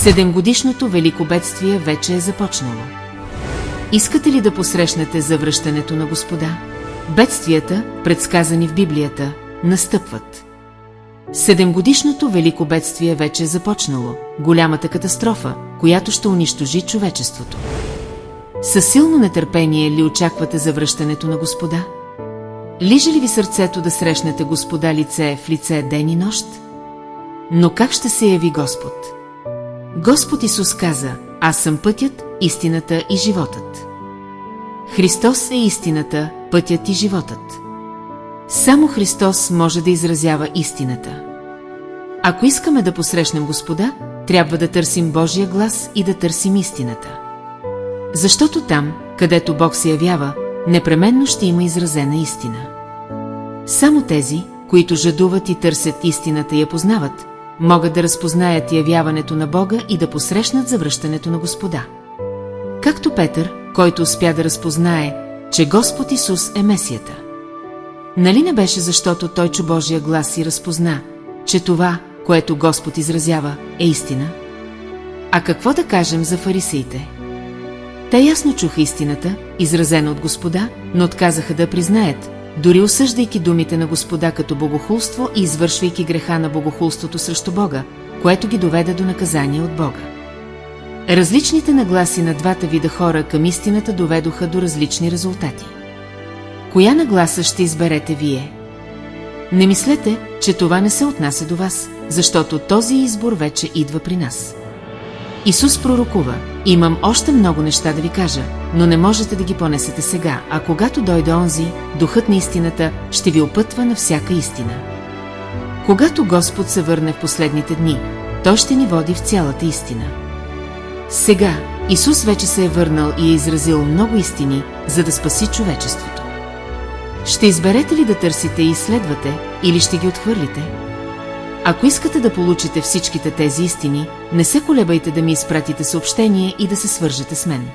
7-годишното велико бедствие вече е започнало. Искате ли да посрещнете завръщането на Господа? Бедствията, предсказани в Библията, настъпват. 7-годишното велико бедствие вече е започнало, голямата катастрофа, която ще унищожи човечеството. Със силно нетърпение ли очаквате завръщането на Господа? Лижи ли ви сърцето да срещнете Господа лице в лице ден и нощ? Но как ще се яви Господ? Господ Исус каза: аз съм пътят, истината и животът. Христос е истината, пътят и животът. Само Христос може да изразява истината. Ако искаме да посрещнем Господа, трябва да търсим Божия глас и да търсим истината. Защото там, където Бог се явява, непременно ще има изразена истина. Само тези, които жадуват и търсят истината и я познават, могат да разпознаят явяването на Бога и да посрещнат завръщането на Господа. Както Петър, който успя да разпознае, че Господ Исус е Месията. Нали не беше защото той чу Божия глас и разпозна, че това, което Господ изразява, е истина? А какво да кажем за фарисеите? Те ясно чуха истината, изразена от Господа, но отказаха да признаят, дори осъждайки думите на Господа като богохулство и извършвайки греха на богохулството срещу Бога, което ги доведе до наказание от Бога. Различните нагласи на двата вида хора към истината доведоха до различни резултати. Коя нагласа ще изберете вие? Не мислете, че това не се отнася до вас, защото този избор вече идва при нас. Исус пророкува: имам още много неща да ви кажа, но не можете да ги понесете сега, а когато дойде онзи, Духът на истината, ще ви опътва на всяка истина. Когато Господ се върне в последните дни, Той ще ни води в цялата истина. Сега Исус вече се е върнал и е изразил много истини, за да спаси човечеството. Ще изберете ли да търсите и изследвате, или ще ги отхвърлите? Ако искате да получите всичките тези истини, не се колебайте да ми изпратите съобщение и да се свържете с мен.